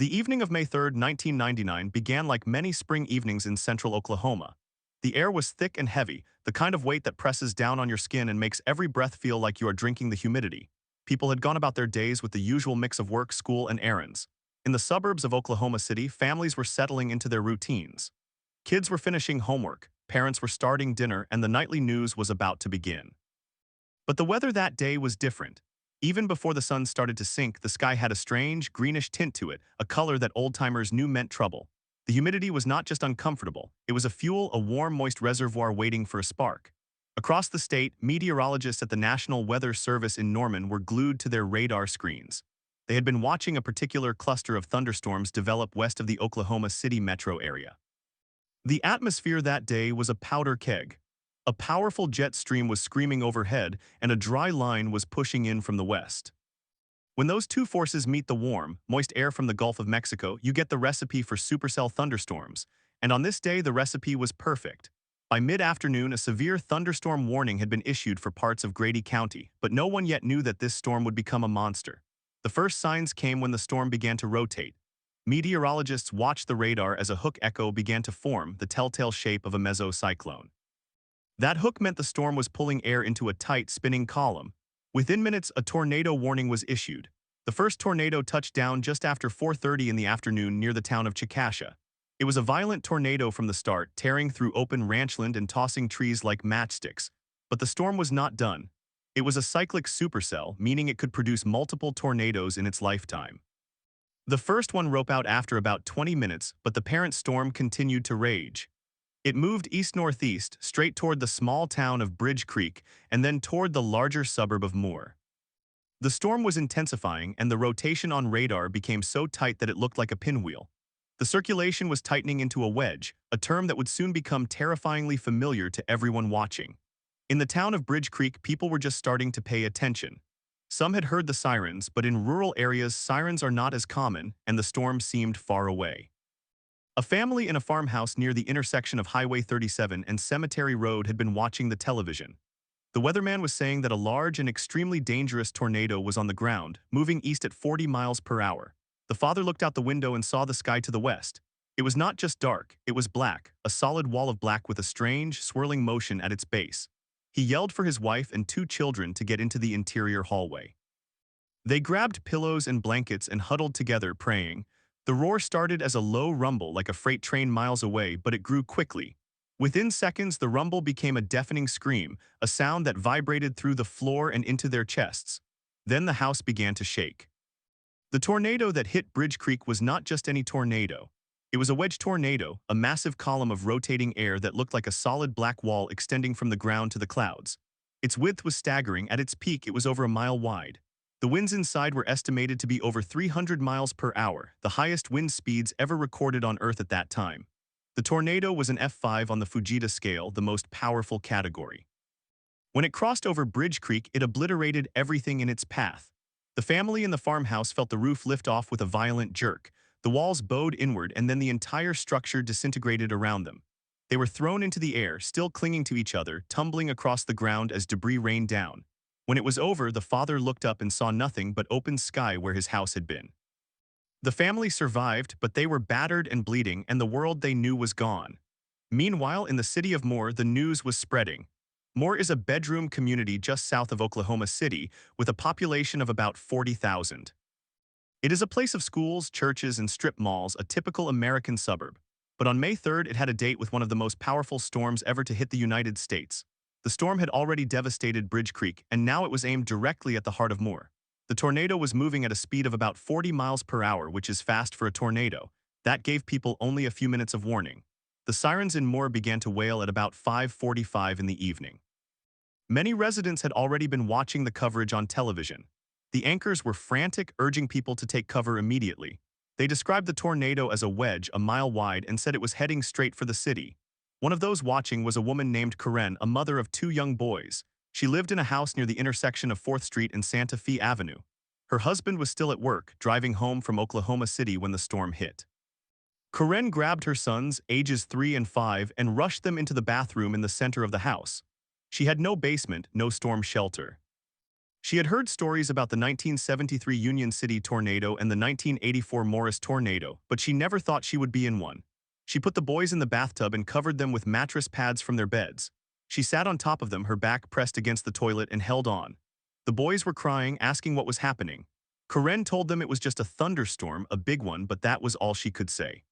The evening of May 3rd, 1999 began like many spring evenings in central Oklahoma. The air was thick and heavy, the kind of weight that presses down on your skin and makes every breath feel like you are drinking the humidity. People had gone about their days with the usual mix of work, school, and errands. In the suburbs of Oklahoma City, families were settling into their routines. Kids were finishing homework, parents were starting dinner, and the nightly news was about to begin. But the weather that day was different. Even before the sun started to sink, the sky had a strange, greenish tint to it, a color that old-timers knew meant trouble. The humidity was not just uncomfortable, it was a fuel, a warm, moist reservoir waiting for a spark. Across the state, meteorologists at the National Weather Service in Norman were glued to their radar screens. They had been watching a particular cluster of thunderstorms develop west of the Oklahoma City metro area. The atmosphere that day was a powder keg. A powerful jet stream was screaming overhead, and a dry line was pushing in from the west. When those two forces meet, the warm, moist air from the Gulf of Mexico, you get the recipe for supercell thunderstorms. And on this day, the recipe was perfect. By mid-afternoon, a severe thunderstorm warning had been issued for parts of Grady County, but no one yet knew that this storm would become a monster. The first signs came when the storm began to rotate. Meteorologists watched the radar as a hook echo began to form, the telltale shape of a mesocyclone. That hook meant the storm was pulling air into a tight, spinning column. Within minutes, a tornado warning was issued. The first tornado touched down just after 4:30 in the afternoon near the town of Chickasha. It was a violent tornado from the start, tearing through open ranchland and tossing trees like matchsticks. But the storm was not done. It was a cyclic supercell, meaning it could produce multiple tornadoes in its lifetime. The first one broke out after about 20 minutes, but the parent storm continued to rage. It moved east-northeast, straight toward the small town of Bridge Creek, and then toward the larger suburb of Moore. The storm was intensifying, and the rotation on radar became so tight that it looked like a pinwheel. The circulation was tightening into a wedge, a term that would soon become terrifyingly familiar to everyone watching. In the town of Bridge Creek, people were just starting to pay attention. Some had heard the sirens, but in rural areas, sirens are not as common, and the storm seemed far away. A family in a farmhouse near the intersection of Highway 37 and Cemetery Road had been watching the television. The weatherman was saying that a large and extremely dangerous tornado was on the ground, moving east at 40 miles per hour. The father looked out the window and saw the sky to the west. It was not just dark, it was black, a solid wall of black with a strange, swirling motion at its base. He yelled for his wife and two children to get into the interior hallway. They grabbed pillows and blankets and huddled together, praying. The roar started as a low rumble like a freight train miles away, but it grew quickly. Within seconds, the rumble became a deafening scream, a sound that vibrated through the floor and into their chests. Then the house began to shake. The tornado that hit Bridge Creek was not just any tornado. It was a wedge tornado, a massive column of rotating air that looked like a solid black wall extending from the ground to the clouds. Its width was staggering. At its peak, it was over a mile wide. The winds inside were estimated to be over 300 miles per hour, the highest wind speeds ever recorded on Earth at that time. The tornado was an F5 on the Fujita scale, the most powerful category. When it crossed over Bridge Creek, it obliterated everything in its path. The family in the farmhouse felt the roof lift off with a violent jerk. The walls bowed inward, and then the entire structure disintegrated around them. They were thrown into the air, still clinging to each other, tumbling across the ground as debris rained down. When it was over, the father looked up and saw nothing but open sky where his house had been. The family survived, but they were battered and bleeding, and the world they knew was gone. Meanwhile, in the city of Moore, the news was spreading. Moore is a bedroom community just south of Oklahoma City, with a population of about 40,000. It is a place of schools, churches, and strip malls, a typical American suburb. But on May 3rd, it had a date with one of the most powerful storms ever to hit the United States. The storm had already devastated Bridge Creek, and now it was aimed directly at the heart of Moore. The tornado was moving at a speed of about 40 miles per hour, which is fast for a tornado. That gave people only a few minutes of warning. The sirens in Moore began to wail at about 5:45 in the evening. Many residents had already been watching the coverage on television. The anchors were frantic, urging people to take cover immediately. They described the tornado as a wedge a mile wide and said it was heading straight for the city. One of those watching was a woman named Karen, a mother of two young boys. She lived in a house near the intersection of 4th Street and Santa Fe Avenue. Her husband was still at work, driving home from Oklahoma City when the storm hit. Karen grabbed her sons, ages 3 and 5, and rushed them into the bathroom in the center of the house. She had no basement, no storm shelter. She had heard stories about the 1973 Union City tornado and the 1984 Morris tornado, but she never thought she would be in one. She put the boys in the bathtub and covered them with mattress pads from their beds. She sat on top of them, her back pressed against the toilet, and held on. The boys were crying, asking what was happening. Karen told them it was just a thunderstorm, a big one, but that was all she could say.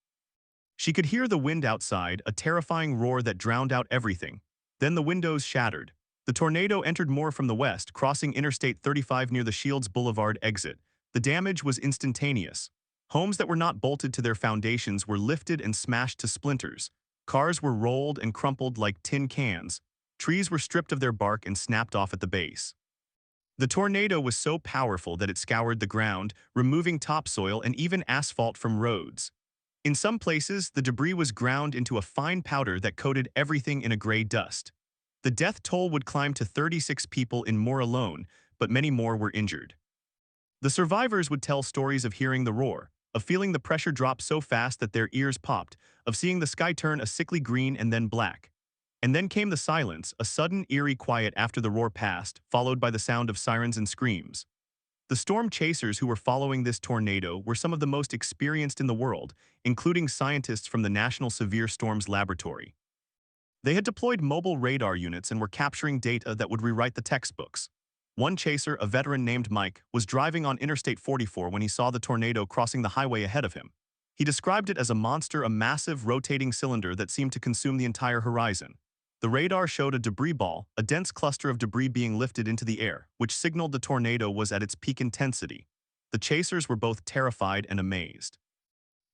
She could hear the wind outside, a terrifying roar that drowned out everything. Then the windows shattered. The tornado entered more from the west, crossing Interstate 35 near the Shields Boulevard exit. The damage was instantaneous. Homes that were not bolted to their foundations were lifted and smashed to splinters. Cars were rolled and crumpled like tin cans. Trees were stripped of their bark and snapped off at the base. The tornado was so powerful that it scoured the ground, removing topsoil and even asphalt from roads. In some places, the debris was ground into a fine powder that coated everything in a gray dust. The death toll would climb to 36 people in Moore alone, but many more were injured. The survivors would tell stories of hearing the roar, of feeling the pressure drop so fast that their ears popped, of seeing the sky turn a sickly green and then black. And then came the silence, a sudden eerie quiet after the roar passed, followed by the sound of sirens and screams. The storm chasers who were following this tornado were some of the most experienced in the world, including scientists from the National Severe Storms Laboratory. They had deployed mobile radar units and were capturing data that would rewrite the textbooks. One chaser, a veteran named Mike, was driving on Interstate 44 when he saw the tornado crossing the highway ahead of him. He described it as a monster, a massive rotating cylinder that seemed to consume the entire horizon. The radar showed a debris ball, a dense cluster of debris being lifted into the air, which signaled the tornado was at its peak intensity. The chasers were both terrified and amazed.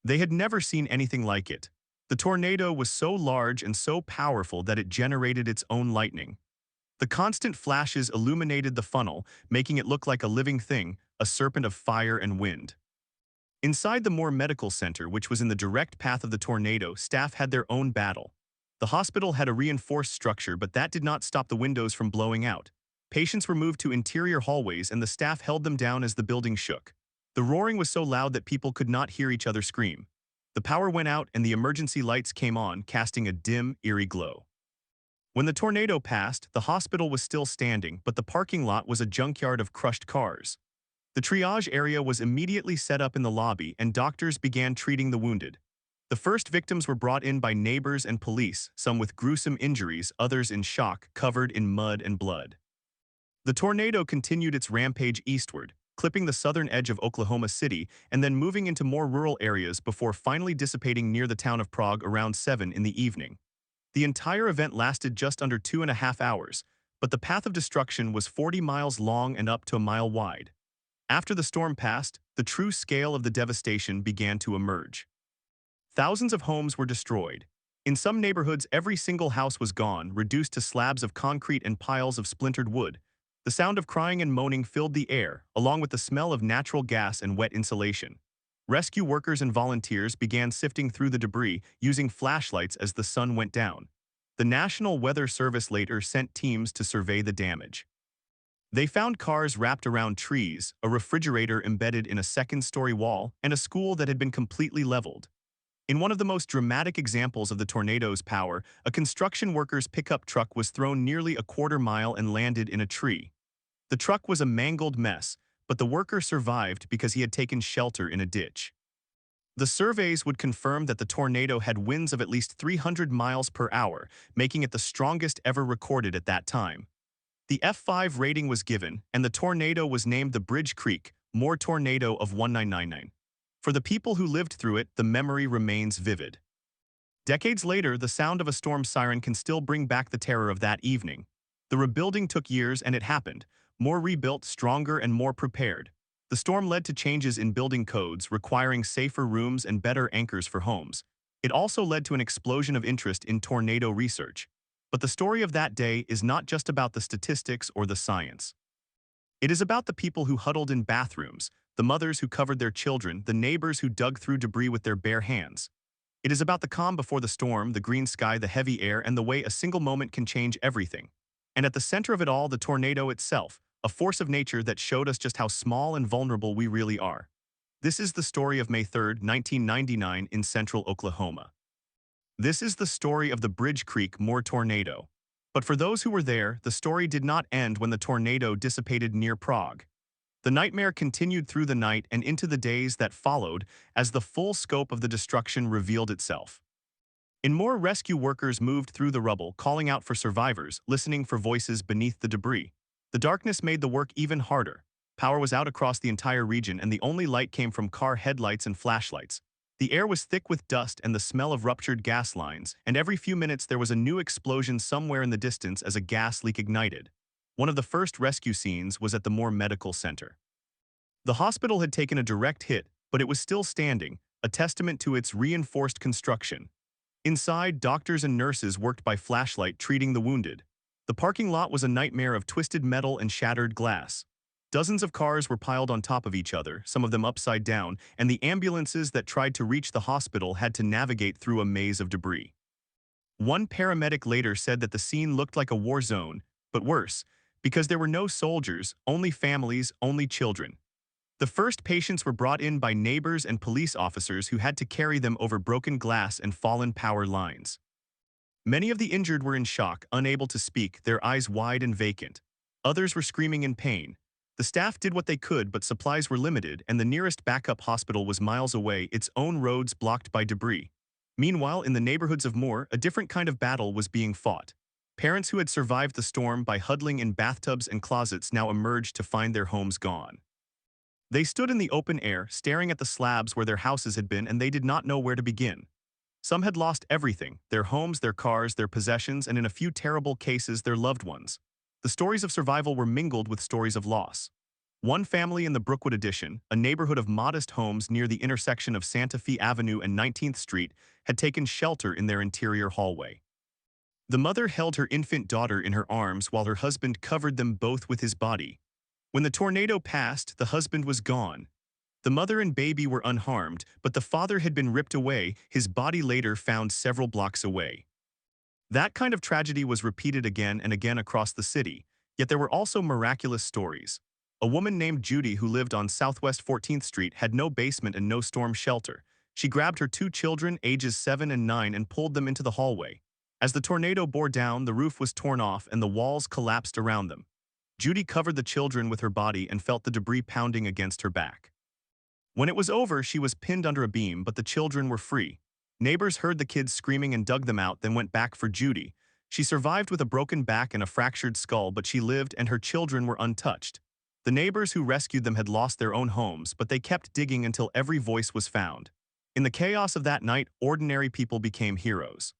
They had never seen anything like it. The tornado was so large and so powerful that it generated its own lightning. The constant flashes illuminated the funnel, making it look like a living thing, a serpent of fire and wind. Inside the Moore Medical Center, which was in the direct path of the tornado, staff had their own battle. The hospital had a reinforced structure, but that did not stop the windows from blowing out. Patients were moved to interior hallways and the staff held them down as the building shook. The roaring was so loud that people could not hear each other scream. The power went out and the emergency lights came on, casting a dim, eerie glow. When the tornado passed, the hospital was still standing, but the parking lot was a junkyard of crushed cars. The triage area was immediately set up in the lobby and doctors began treating the wounded. The first victims were brought in by neighbors and police, some with gruesome injuries, others in shock, covered in mud and blood. The tornado continued its rampage eastward, clipping the southern edge of Oklahoma City and then moving into more rural areas before finally dissipating near the town of Prague around 7 in the evening. The entire event lasted just under 2.5 hours, but the path of destruction was 40 miles long and up to a mile wide. After the storm passed, the true scale of the devastation began to emerge. Thousands of homes were destroyed. In some neighborhoods, every single house was gone, reduced to slabs of concrete and piles of splintered wood. The sound of crying and moaning filled the air, along with the smell of natural gas and wet insulation. Rescue workers and volunteers began sifting through the debris, using flashlights as the sun went down. The National Weather Service later sent teams to survey the damage. They found cars wrapped around trees, a refrigerator embedded in a second-story wall, and a school that had been completely leveled. In one of the most dramatic examples of the tornado's power, a construction worker's pickup truck was thrown nearly a quarter mile and landed in a tree. The truck was a mangled mess, but the worker survived because he had taken shelter in a ditch. The surveys would confirm that the tornado had winds of at least 300 miles per hour, making it the strongest ever recorded at that time. The F5 rating was given, and the tornado was named the Bridge Creek Moore Tornado of 1999. For the people who lived through it, the memory remains vivid. Decades later, the sound of a storm siren can still bring back the terror of that evening. The rebuilding took years and it happened. More rebuilt, stronger, and more prepared. The storm led to changes in building codes, requiring safer rooms and better anchors for homes. It also led to an explosion of interest in tornado research. But the story of that day is not just about the statistics or the science. It is about the people who huddled in bathrooms, the mothers who covered their children, the neighbors who dug through debris with their bare hands. It is about the calm before the storm, the green sky, the heavy air, and the way a single moment can change everything. And at the center of it all, the tornado itself, a force of nature that showed us just how small and vulnerable we really are. This is the story of May 3, 1999 in central Oklahoma. This is the story of the Bridge Creek Moore tornado. But for those who were there, the story did not end when the tornado dissipated near Prague. The nightmare continued through the night and into the days that followed as the full scope of the destruction revealed itself. And more rescue workers moved through the rubble, calling out for survivors, listening for voices beneath the debris. The darkness made the work even harder. Power was out across the entire region and the only light came from car headlights and flashlights. The air was thick with dust and the smell of ruptured gas lines, and every few minutes there was a new explosion somewhere in the distance as a gas leak ignited. One of the first rescue scenes was at the Moore Medical Center. The hospital had taken a direct hit, but it was still standing, a testament to its reinforced construction. Inside, doctors and nurses worked by flashlight treating the wounded. The parking lot was a nightmare of twisted metal and shattered glass. Dozens of cars were piled on top of each other, some of them upside down, and the ambulances that tried to reach the hospital had to navigate through a maze of debris. One paramedic later said that the scene looked like a war zone, but worse, because there were no soldiers, only families, only children. The first patients were brought in by neighbors and police officers who had to carry them over broken glass and fallen power lines. Many of the injured were in shock, unable to speak, their eyes wide and vacant. Others were screaming in pain. The staff did what they could, but supplies were limited, and the nearest backup hospital was miles away, its own roads blocked by debris. Meanwhile, in the neighborhoods of Moore, a different kind of battle was being fought. Parents who had survived the storm by huddling in bathtubs and closets now emerged to find their homes gone. They stood in the open air, staring at the slabs where their houses had been, and they did not know where to begin. Some had lost everything, their homes, their cars, their possessions, and in a few terrible cases, their loved ones. The stories of survival were mingled with stories of loss. One family in the Brookwood Addition, a neighborhood of modest homes near the intersection of Santa Fe Avenue and 19th Street, had taken shelter in their interior hallway. The mother held her infant daughter in her arms while her husband covered them both with his body. When the tornado passed, the husband was gone. The mother and baby were unharmed, but the father had been ripped away, his body later found several blocks away. That kind of tragedy was repeated again and again across the city, yet there were also miraculous stories. A woman named Judy who lived on Southwest 14th Street had no basement and no storm shelter. She grabbed her two children, ages 7 and 9, and pulled them into the hallway. As the tornado bore down, the roof was torn off and the walls collapsed around them. Judy covered the children with her body and felt the debris pounding against her back. When it was over, she was pinned under a beam, but the children were free. Neighbors heard the kids screaming and dug them out, then went back for Judy. She survived with a broken back and a fractured skull, but she lived and her children were untouched. The neighbors who rescued them had lost their own homes, but they kept digging until every voice was found. In the chaos of that night, ordinary people became heroes.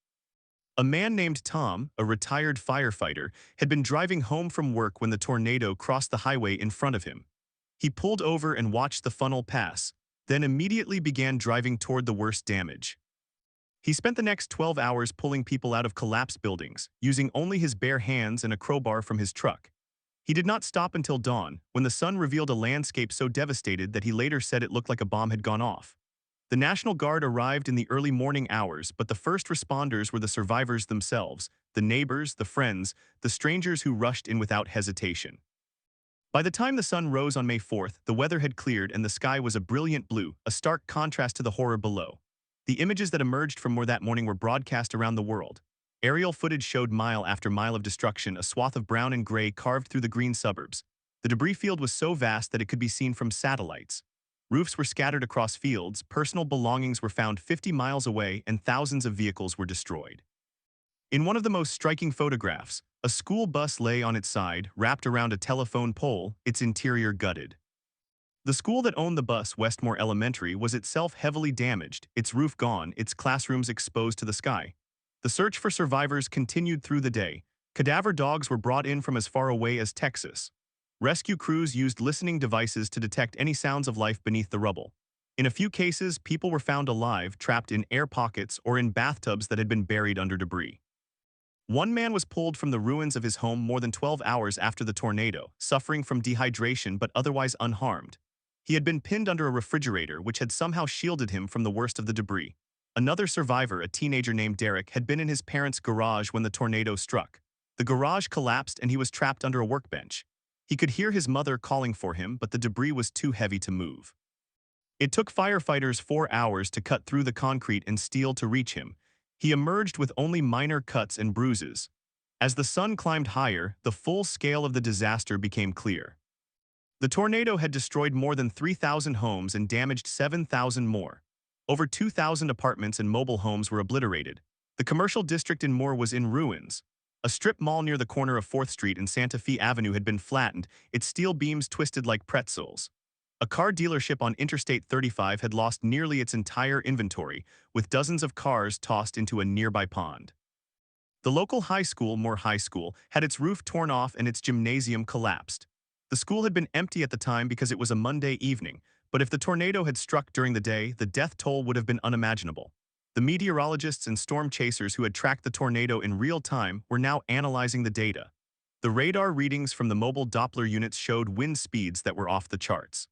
A man named Tom, a retired firefighter, had been driving home from work when the tornado crossed the highway in front of him. He pulled over and watched the funnel pass, then immediately began driving toward the worst damage. He spent the next 12 hours pulling people out of collapsed buildings, using only his bare hands and a crowbar from his truck. He did not stop until dawn, when the sun revealed a landscape so devastated that he later said it looked like a bomb had gone off. The National Guard arrived in the early morning hours, but the first responders were the survivors themselves, the neighbors, the friends, the strangers who rushed in without hesitation. By the time the sun rose on May 4th, the weather had cleared and the sky was a brilliant blue, a stark contrast to the horror below. The images that emerged from Moore that morning were broadcast around the world. Aerial footage showed mile after mile of destruction, a swath of brown and gray carved through the green suburbs. The debris field was so vast that it could be seen from satellites. Roofs were scattered across fields, personal belongings were found 50 miles away, and thousands of vehicles were destroyed. In one of the most striking photographs, a school bus lay on its side, wrapped around a telephone pole, its interior gutted. The school that owned the bus, Westmore Elementary, was itself heavily damaged, its roof gone, its classrooms exposed to the sky. The search for survivors continued through the day. Cadaver dogs were brought in from as far away as Texas. Rescue crews used listening devices to detect any sounds of life beneath the rubble. In a few cases, people were found alive, trapped in air pockets or in bathtubs that had been buried under debris. One man was pulled from the ruins of his home more than 12 hours after the tornado, suffering from dehydration but otherwise unharmed. He had been pinned under a refrigerator which had somehow shielded him from the worst of the debris. Another survivor, a teenager named Derek, had been in his parents' garage when the tornado struck. The garage collapsed and he was trapped under a workbench. He could hear his mother calling for him, but the debris was too heavy to move. It took firefighters 4 hours to cut through the concrete and steel to reach him. He emerged with only minor cuts and bruises. As the sun climbed higher, the full scale of the disaster became clear. The tornado had destroyed more than 3,000 homes and damaged 7,000 more. Over 2,000 apartments and mobile homes were obliterated. The commercial district in Moore was in ruins. A strip mall near the corner of 4th Street and Santa Fe Avenue had been flattened, its steel beams twisted like pretzels. A car dealership on Interstate 35 had lost nearly its entire inventory, with dozens of cars tossed into a nearby pond. The local high school, Moore High School, had its roof torn off and its gymnasium collapsed. The school had been empty at the time because it was a Monday evening, but if the tornado had struck during the day, the death toll would have been unimaginable. The meteorologists and storm chasers who had tracked the tornado in real time were now analyzing the data. The radar readings from the mobile Doppler units showed wind speeds that were off the charts.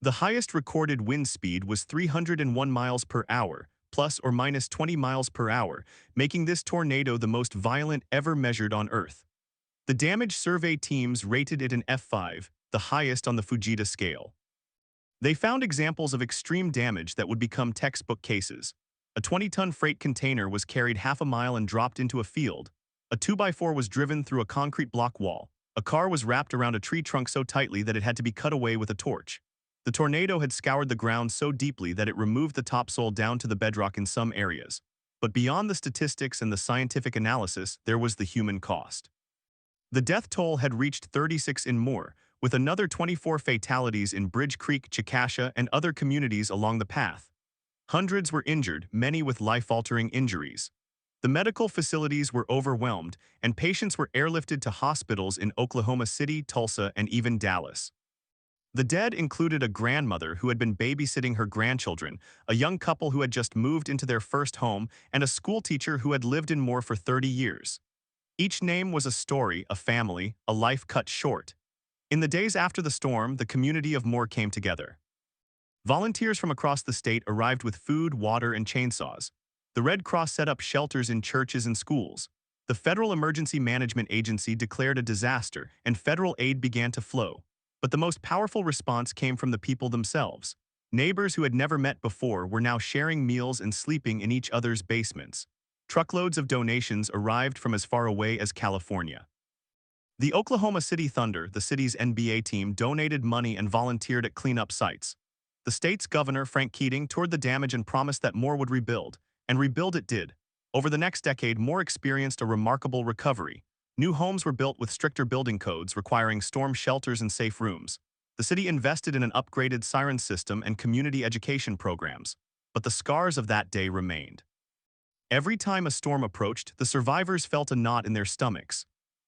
The highest recorded wind speed was 301 miles per hour, plus or minus 20 miles per hour, making this tornado the most violent ever measured on Earth. The damage survey teams rated it an F5, the highest on the Fujita scale. They found examples of extreme damage that would become textbook cases. A 20-ton freight container was carried half a mile and dropped into a field. A 2x4 was driven through a concrete block wall. A car was wrapped around a tree trunk so tightly that it had to be cut away with a torch. The tornado had scoured the ground so deeply that it removed the topsoil down to the bedrock in some areas. But beyond the statistics and the scientific analysis, there was the human cost. The death toll had reached 36 in Moore, with another 24 fatalities in Bridge Creek, Chickasha, and other communities along the path. Hundreds were injured, many with life-altering injuries. The medical facilities were overwhelmed, and patients were airlifted to hospitals in Oklahoma City, Tulsa, and even Dallas. The dead included a grandmother who had been babysitting her grandchildren, a young couple who had just moved into their first home, and a schoolteacher who had lived in Moore for 30 years. Each name was a story, a family, a life cut short. In the days after the storm, the community of Moore came together. Volunteers from across the state arrived with food, water, and chainsaws. The Red Cross set up shelters in churches and schools. The Federal Emergency Management Agency declared a disaster, and federal aid began to flow. But the most powerful response came from the people themselves. Neighbors who had never met before were now sharing meals and sleeping in each other's basements. Truckloads of donations arrived from as far away as California. The Oklahoma City Thunder, the city's NBA team, donated money and volunteered at cleanup sites. The state's governor, Frank Keating, toured the damage and promised that Moore would rebuild. And rebuild it did. Over the next decade, Moore experienced a remarkable recovery. New homes were built with stricter building codes requiring storm shelters and safe rooms. The city invested in an upgraded siren system and community education programs. But the scars of that day remained. Every time a storm approached, the survivors felt a knot in their stomachs.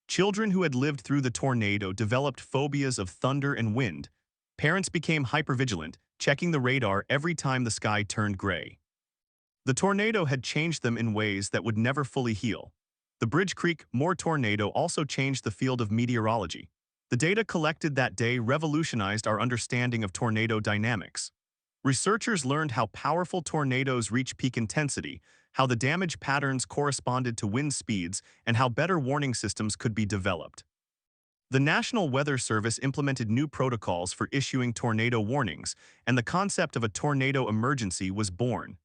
Children who had lived through the tornado developed phobias of thunder and wind. Parents became hypervigilant, checking the radar every time the sky turned gray. The tornado had changed them in ways that would never fully heal. The Bridge Creek Moore tornado also changed the field of meteorology. The data collected that day revolutionized our understanding of tornado dynamics. Researchers learned how powerful tornadoes reach peak intensity, how the damage patterns corresponded to wind speeds, and how better warning systems could be developed. The National Weather Service implemented new protocols for issuing tornado warnings, and the concept of a tornado emergency was born.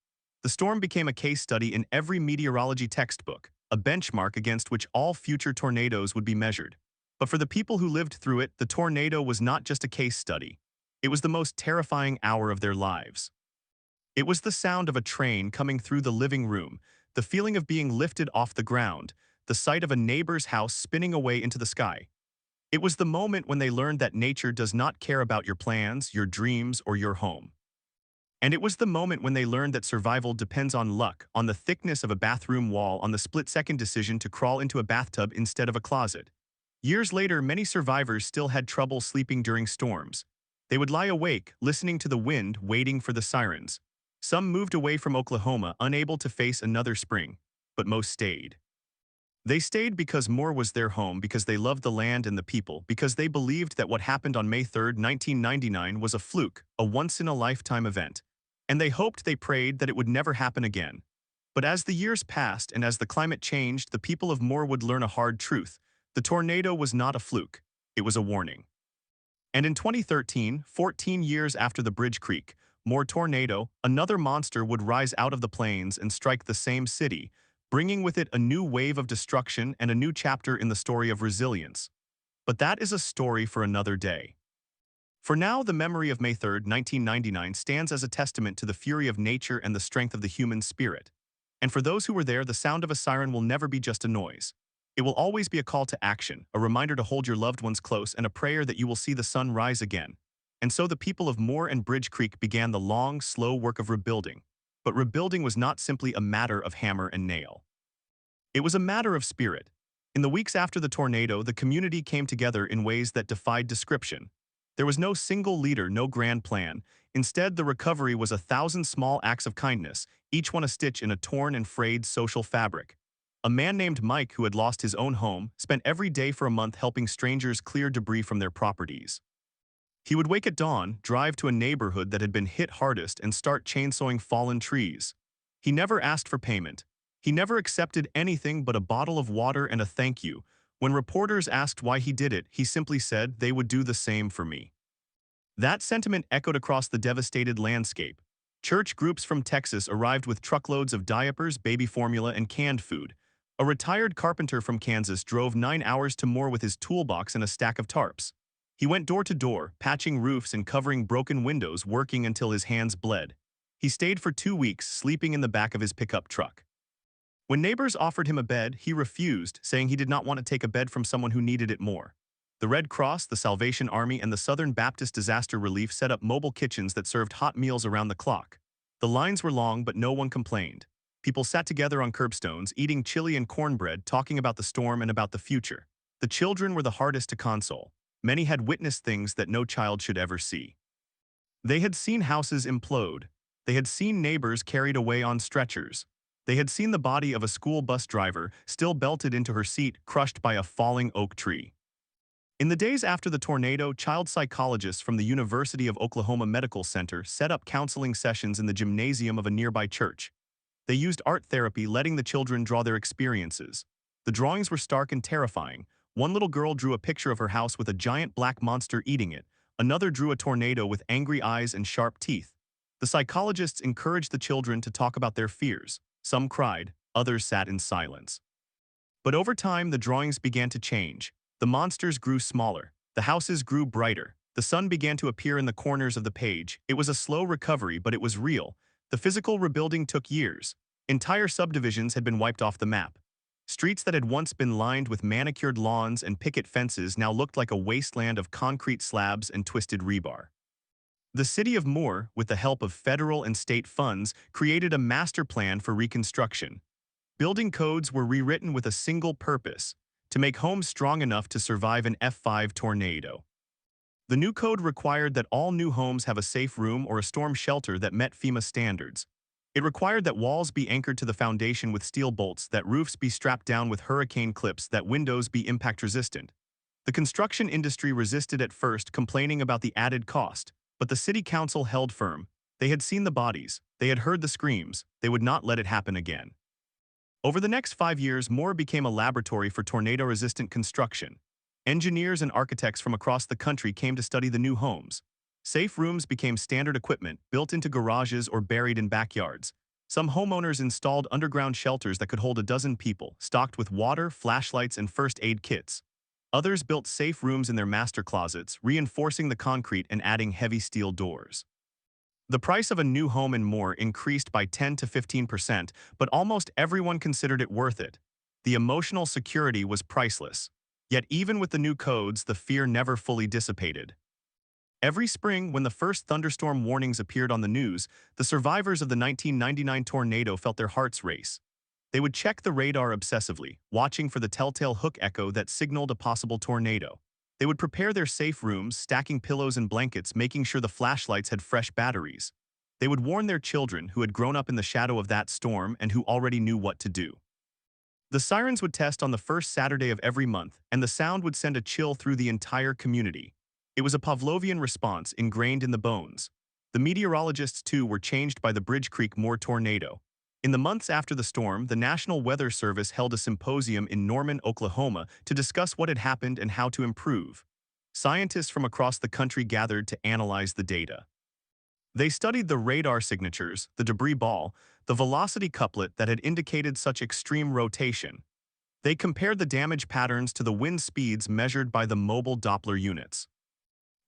The storm became a case study in every meteorology textbook, a benchmark against which all future tornadoes would be measured. But for the people who lived through it, the tornado was not just a case study. It was the most terrifying hour of their lives. It was the sound of a train coming through the living room, the feeling of being lifted off the ground, the sight of a neighbor's house spinning away into the sky. It was the moment when they learned that nature does not care about your plans, your dreams, or your home. And it was the moment when they learned that survival depends on luck, on the thickness of a bathroom wall, on the split-second decision to crawl into a bathtub instead of a closet. Years later, many survivors still had trouble sleeping during storms. They would lie awake, listening to the wind, waiting for the sirens. Some moved away from Oklahoma, unable to face another spring, but most stayed. They stayed because Moore was their home, because they loved the land and the people, because they believed that what happened on May 3, 1999 was a fluke, a once-in-a-lifetime event. And they hoped, they prayed that it would never happen again. But as the years passed and as the climate changed, the people of Moore would learn a hard truth. The tornado was not a fluke. It was a warning. And in 2013, 14 years after the Bridge Creek Moore tornado, another monster would rise out of the plains and strike the same city, bringing with it a new wave of destruction and a new chapter in the story of resilience. But that is a story for another day. For now, the memory of May 3rd, 1999 stands as a testament to the fury of nature and the strength of the human spirit. And for those who were there, the sound of a siren will never be just a noise. It will always be a call to action, a reminder to hold your loved ones close, and a prayer that you will see the sun rise again. And so the people of Moore and Bridge Creek began the long, slow work of rebuilding. But rebuilding was not simply a matter of hammer and nail. It was a matter of spirit. In the weeks after the tornado, the community came together in ways that defied description. There was no single leader, no grand plan. Instead, the recovery was 1,000 small acts of kindness, each one a stitch in a torn and frayed social fabric. A man named Mike, who had lost his own home, spent every day for a month helping strangers clear debris from their properties. He would wake at dawn, drive to a neighborhood that had been hit hardest, and start chainsawing fallen trees. He never asked for payment. He never accepted anything but a bottle of water and a thank you. When reporters asked why he did it, he simply said, "They would do the same for me." That sentiment echoed across the devastated landscape. Church groups from Texas arrived with truckloads of diapers, baby formula, and canned food. A retired carpenter from Kansas drove 9 hours to Moore with his toolbox and a stack of tarps. He went door to door, patching roofs and covering broken windows, working until his hands bled. He stayed for 2 weeks, sleeping in the back of his pickup truck. When neighbors offered him a bed, he refused, saying he did not want to take a bed from someone who needed it more. The Red Cross, the Salvation Army, and the Southern Baptist Disaster Relief set up mobile kitchens that served hot meals around the clock. The lines were long, but no one complained. People sat together on curbstones, eating chili and cornbread, talking about the storm and about the future. The children were the hardest to console. Many had witnessed things that no child should ever see. They had seen houses implode. They had seen neighbors carried away on stretchers. They had seen the body of a school bus driver, still belted into her seat, crushed by a falling oak tree. In the days after the tornado, child psychologists from the University of Oklahoma Medical Center set up counseling sessions in the gymnasium of a nearby church. They used art therapy, letting the children draw their experiences. The drawings were stark and terrifying. One little girl drew a picture of her house with a giant black monster eating it. Another drew a tornado with angry eyes and sharp teeth. The psychologists encouraged the children to talk about their fears. Some cried, others sat in silence. But over time, the drawings began to change. The monsters grew smaller. The houses grew brighter. The sun began to appear in the corners of the page. It was a slow recovery, but it was real. The physical rebuilding took years. Entire subdivisions had been wiped off the map. Streets that had once been lined with manicured lawns and picket fences now looked like a wasteland of concrete slabs and twisted rebar. The city of Moore, with the help of federal and state funds, created a master plan for reconstruction. Building codes were rewritten with a single purpose: to make homes strong enough to survive an F5 tornado. The new code required that all new homes have a safe room or a storm shelter that met FEMA standards. It required that walls be anchored to the foundation with steel bolts, that roofs be strapped down with hurricane clips, that windows be impact-resistant. The construction industry resisted at first, complaining about the added cost, but the city council held firm. They had seen the bodies, they had heard the screams, they would not let it happen again. Over the next 5 years, Moore became a laboratory for tornado-resistant construction. Engineers and architects from across the country came to study the new homes. Safe rooms became standard equipment, built into garages or buried in backyards. Some homeowners installed underground shelters that could hold a dozen people, stocked with water, flashlights, and first aid kits. Others built safe rooms in their master closets, reinforcing the concrete and adding heavy steel doors. The price of a new home in Moore increased by 10 to 15%, but almost everyone considered it worth it. The emotional security was priceless. Yet even with the new codes, the fear never fully dissipated. Every spring, when the first thunderstorm warnings appeared on the news, the survivors of the 1999 tornado felt their hearts race. They would check the radar obsessively, watching for the telltale hook echo that signaled a possible tornado. They would prepare their safe rooms, stacking pillows and blankets, making sure the flashlights had fresh batteries. They would warn their children, who had grown up in the shadow of that storm and who already knew what to do. The sirens would test on the first Saturday of every month, and the sound would send a chill through the entire community. It was a Pavlovian response ingrained in the bones. The meteorologists, too, were changed by the Bridge Creek Moore tornado. In the months after the storm, the National Weather Service held a symposium in Norman, Oklahoma, to discuss what had happened and how to improve. Scientists from across the country gathered to analyze the data. They studied the radar signatures, the debris ball, the velocity couplet that had indicated such extreme rotation. They compared the damage patterns to the wind speeds measured by the mobile Doppler units.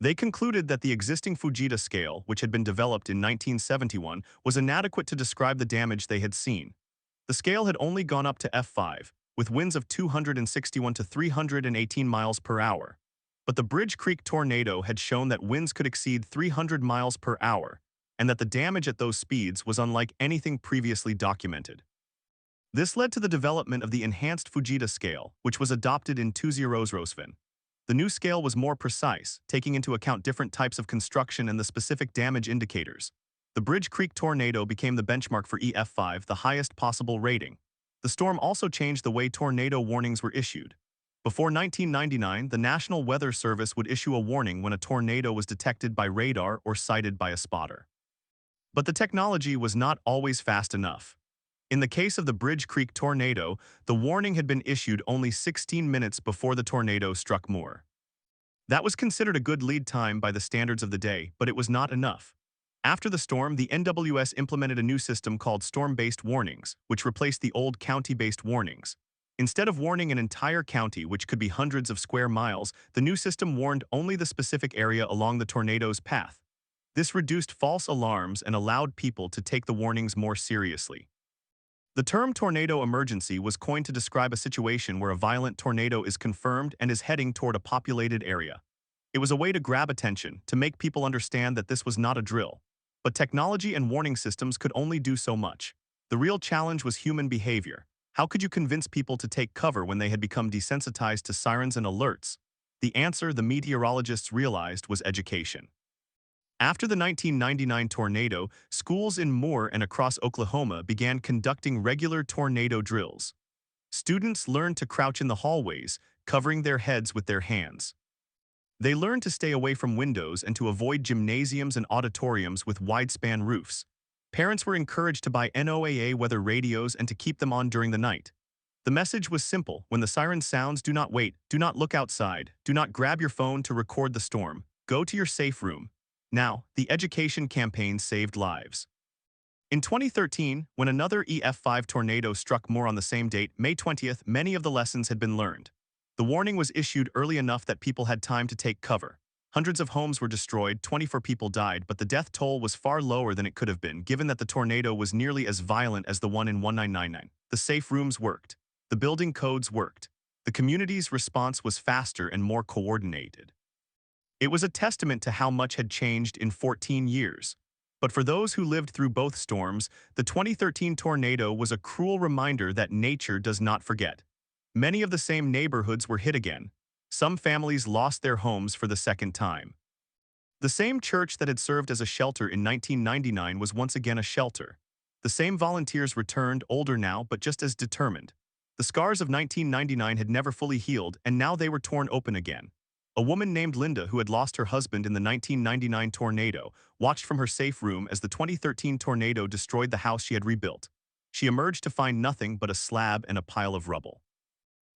They concluded that the existing Fujita scale, which had been developed in 1971, was inadequate to describe the damage they had seen. The scale had only gone up to F5, with winds of 261 to 318 miles per hour. But the Bridge Creek tornado had shown that winds could exceed 300 miles per hour, and that the damage at those speeds was unlike anything previously documented. This led to the development of the enhanced Fujita scale, which was adopted in 20. The new scale was more precise, taking into account different types of construction and the specific damage indicators. The Bridge Creek tornado became the benchmark for EF5, the highest possible rating. The storm also changed the way tornado warnings were issued. Before 1999, the National Weather Service would issue a warning when a tornado was detected by radar or sighted by a spotter. But the technology was not always fast enough. In the case of the Bridge Creek tornado, the warning had been issued only 16 minutes before the tornado struck Moore. That was considered a good lead time by the standards of the day, but it was not enough. After the storm, the NWS implemented a new system called storm-based warnings, which replaced the old county-based warnings. Instead of warning an entire county, which could be hundreds of square miles, the new system warned only the specific area along the tornado's path. This reduced false alarms and allowed people to take the warnings more seriously. The term tornado emergency was coined to describe a situation where a violent tornado is confirmed and is heading toward a populated area. It was a way to grab attention, to make people understand that this was not a drill. But technology and warning systems could only do so much. The real challenge was human behavior. How could you convince people to take cover when they had become desensitized to sirens and alerts? The answer, the meteorologists realized, was education. After the 1999 tornado, schools in Moore and across Oklahoma began conducting regular tornado drills. Students learned to crouch in the hallways, covering their heads with their hands. They learned to stay away from windows and to avoid gymnasiums and auditoriums with wide-span roofs. Parents were encouraged to buy NOAA weather radios and to keep them on during the night. The message was simple: when the siren sounds, do not wait, do not look outside, do not grab your phone to record the storm, go to your safe room. Now, the education campaign saved lives. In 2013, when another EF5 tornado struck Moore on the same date, May 20th, many of the lessons had been learned. The warning was issued early enough that people had time to take cover. Hundreds of homes were destroyed, 24 people died, but the death toll was far lower than it could have been, given that the tornado was nearly as violent as the one in 1999. The safe rooms worked. The building codes worked. The community's response was faster and more coordinated. It was a testament to how much had changed in 14 years. But for those who lived through both storms, the 2013 tornado was a cruel reminder that nature does not forget. Many of the same neighborhoods were hit again. Some families lost their homes for the second time. The same church that had served as a shelter in 1999 was once again a shelter. The same volunteers returned, older now, but just as determined. The scars of 1999 had never fully healed, and now they were torn open again. A woman named Linda, who had lost her husband in the 1999 tornado, watched from her safe room as the 2013 tornado destroyed the house she had rebuilt. She emerged to find nothing but a slab and a pile of rubble.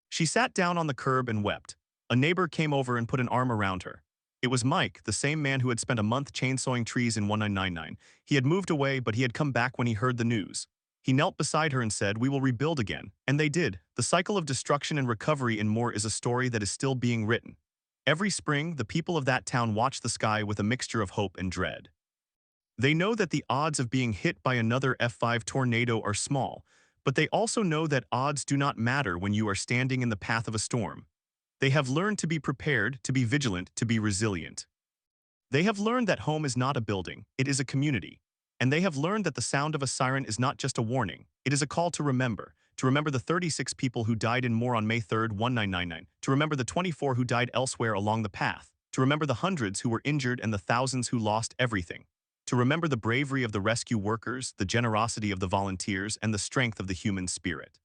She sat down on the curb and wept. A neighbor came over and put an arm around her. It was Mike, the same man who had spent a month chainsawing trees in 1999. He had moved away, but he had come back when he heard the news. He knelt beside her and said, "We will rebuild again." And they did. The cycle of destruction and recovery in Moore is a story that is still being written. Every spring, the people of that town watch the sky with a mixture of hope and dread. They know that the odds of being hit by another F5 tornado are small, but they also know that odds do not matter when you are standing in the path of a storm. They have learned to be prepared, to be vigilant, to be resilient. They have learned that home is not a building, it is a community. And they have learned that the sound of a siren is not just a warning, it is a call to remember the 36 people who died in Moore on May 3, 1999, to remember the 24 who died elsewhere along the path, to remember the hundreds who were injured and the thousands who lost everything, to remember the bravery of the rescue workers, the generosity of the volunteers, and the strength of the human spirit.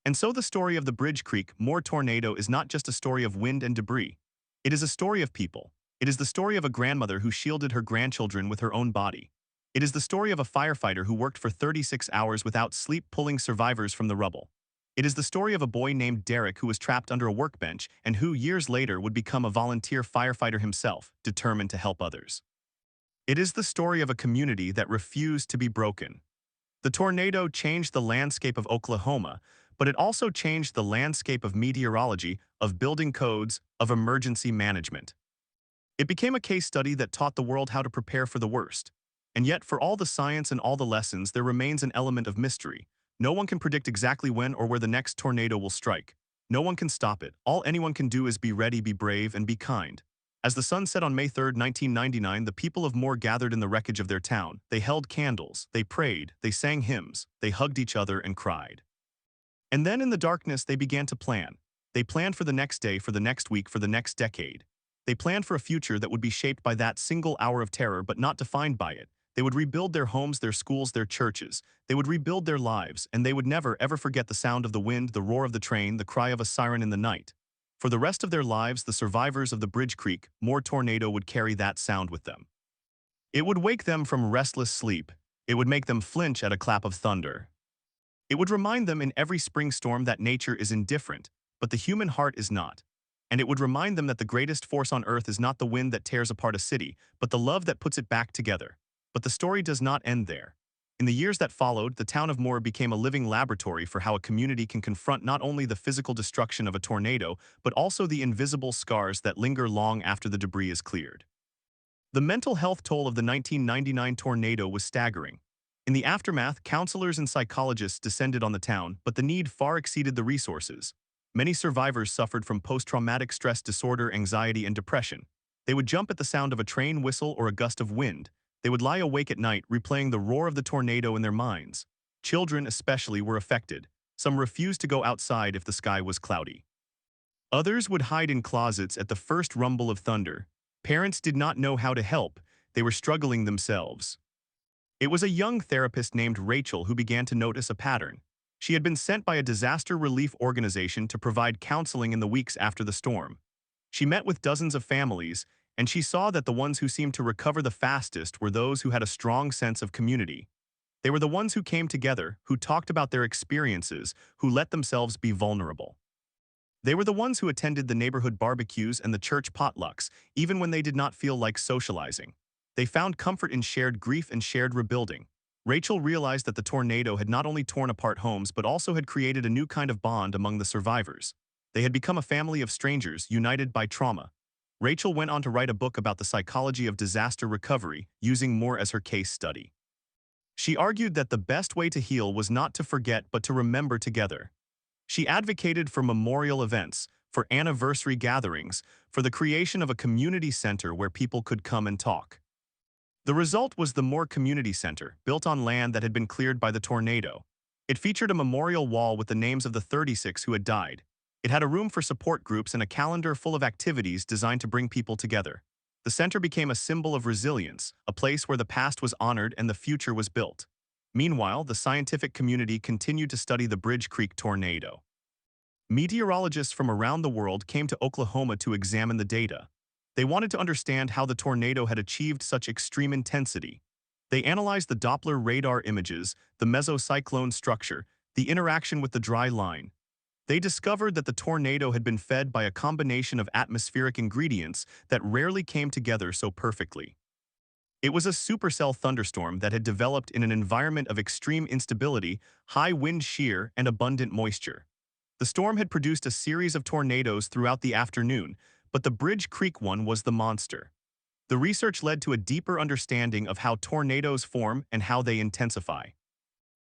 And so the story of the Bridge Creek Moore tornado is not just a story of wind and debris. It is a story of people. It is the story of a grandmother who shielded her grandchildren with her own body. It is the story of a firefighter who worked for 36 hours without sleep pulling survivors from the rubble. It is the story of a boy named Derek who was trapped under a workbench and who, years later, would become a volunteer firefighter himself, determined to help others. It is the story of a community that refused to be broken. The tornado changed the landscape of Oklahoma, but it also changed the landscape of meteorology, of building codes, of emergency management. It became a case study that taught the world how to prepare for the worst. And yet, for all the science and all the lessons, there remains an element of mystery. No one can predict exactly when or where the next tornado will strike. No one can stop it. All anyone can do is be ready, be brave, and be kind. As the sun set on May 3rd, 1999, the people of Moore gathered in the wreckage of their town. They held candles, they prayed, they sang hymns, they hugged each other and cried. And then in the darkness, they began to plan. They planned for the next day, for the next week, for the next decade. They planned for a future that would be shaped by that single hour of terror but not defined by it. They would rebuild their homes, their schools, their churches. They would rebuild their lives, and they would never, ever forget the sound of the wind, the roar of the train, the cry of a siren in the night. For the rest of their lives, the survivors of the Bridge Creek Moore tornado would carry that sound with them. It would wake them from restless sleep. It would make them flinch at a clap of thunder. It would remind them in every spring storm that nature is indifferent, but the human heart is not. And it would remind them that the greatest force on earth is not the wind that tears apart a city, but the love that puts it back together. But the story does not end there. In the years that followed, the town of Moore became a living laboratory for how a community can confront not only the physical destruction of a tornado, but also the invisible scars that linger long after the debris is cleared. The mental health toll of the 1999 tornado was staggering. In the aftermath, counselors and psychologists descended on the town, but the need far exceeded the resources. Many survivors suffered from post-traumatic stress disorder, anxiety, and depression. They would jump at the sound of a train whistle or a gust of wind. They would lie awake at night, replaying the roar of the tornado in their minds. Children especially were affected. Some refused to go outside if the sky was cloudy. Others would hide in closets at the first rumble of thunder. Parents did not know how to help. They were struggling themselves. It was a young therapist named Rachel who began to notice a pattern. She had been sent by a disaster relief organization to provide counseling in the weeks after the storm. She met with dozens of families, and she saw that the ones who seemed to recover the fastest were those who had a strong sense of community. They were the ones who came together, who talked about their experiences, who let themselves be vulnerable. They were the ones who attended the neighborhood barbecues and the church potlucks, even when they did not feel like socializing. They found comfort in shared grief and shared rebuilding. Rachel realized that the tornado had not only torn apart homes but also had created a new kind of bond among the survivors. They had become a family of strangers, united by trauma. Rachel went on to write a book about the psychology of disaster recovery, using Moore as her case study. She argued that the best way to heal was not to forget but to remember together. She advocated for memorial events, for anniversary gatherings, for the creation of a community center where people could come and talk. The result was the Moore Community Center, built on land that had been cleared by the tornado. It featured a memorial wall with the names of the 36 who had died. It had a room for support groups and a calendar full of activities designed to bring people together. The center became a symbol of resilience, a place where the past was honored and the future was built. Meanwhile, the scientific community continued to study the Bridge Creek tornado. Meteorologists from around the world came to Oklahoma to examine the data. They wanted to understand how the tornado had achieved such extreme intensity. They analyzed the Doppler radar images, the mesocyclone structure, the interaction with the dry line. They discovered that the tornado had been fed by a combination of atmospheric ingredients that rarely came together so perfectly. It was a supercell thunderstorm that had developed in an environment of extreme instability, high wind shear, and abundant moisture. The storm had produced a series of tornadoes throughout the afternoon, but the Bridge Creek one was the monster. The research led to a deeper understanding of how tornadoes form and how they intensify.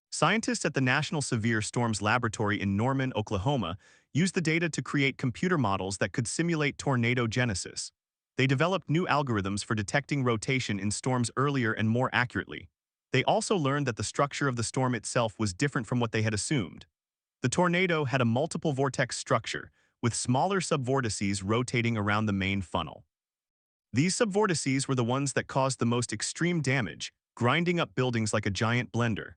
Scientists at the National Severe Storms Laboratory in Norman, Oklahoma, used the data to create computer models that could simulate tornado genesis. They developed new algorithms for detecting rotation in storms earlier and more accurately. They also learned that the structure of the storm itself was different from what they had assumed. The tornado had a multiple vortex structure, with smaller subvortices rotating around the main funnel. These subvortices were the ones that caused the most extreme damage, grinding up buildings like a giant blender.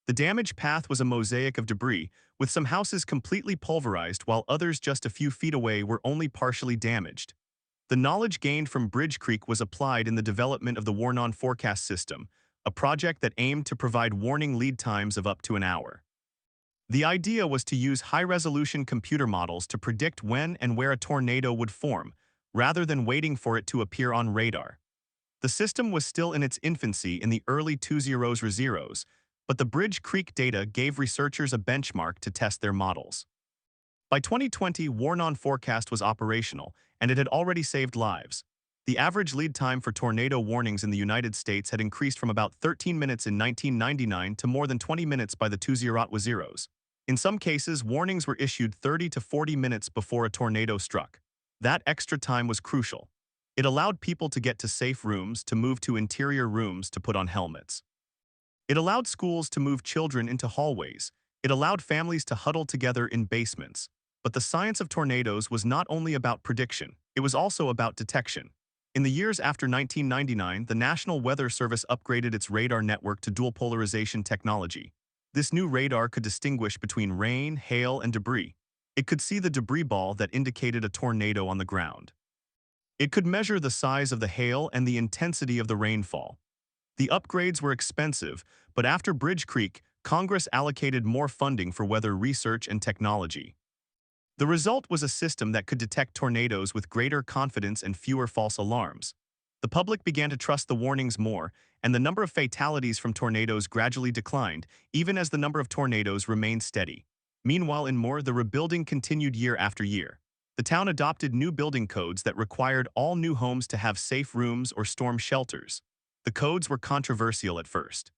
The damage path was a mosaic of debris, with some houses completely pulverized while others just a few feet away were only partially damaged. The knowledge gained from Bridge Creek was applied in the development of the Warn-On forecast system, a project that aimed to provide warning lead times of up to an hour. The idea was to use high-resolution computer models to predict when and where a tornado would form, rather than waiting for it to appear on radar. The system was still in its infancy in the early 2000s, but the Bridge Creek data gave researchers a benchmark to test their models. By 2020, Warnon forecast was operational, and it had already saved lives. The average lead time for tornado warnings in the United States had increased from about 13 minutes in 1999 to more than 20 minutes by the 2010s. In some cases, warnings were issued 30 to 40 minutes before a tornado struck. That extra time was crucial. It allowed people to get to safe rooms, to move to interior rooms, to put on helmets. It allowed schools to move children into hallways. It allowed families to huddle together in basements. But the science of tornadoes was not only about prediction, it was also about detection. In the years after 1999, the National Weather Service upgraded its radar network to dual polarization technology. This new radar could distinguish between rain, hail, and debris. It could see the debris ball that indicated a tornado on the ground. It could measure the size of the hail and the intensity of the rainfall. The upgrades were expensive, but after Bridge Creek, Congress allocated more funding for weather research and technology. The result was a system that could detect tornadoes with greater confidence and fewer false alarms. The public began to trust the warnings more, and the number of fatalities from tornadoes gradually declined, even as the number of tornadoes remained steady. Meanwhile, in Moore, the rebuilding continued year after year. The town adopted new building codes that required all new homes to have safe rooms or storm shelters. The codes were controversial at first.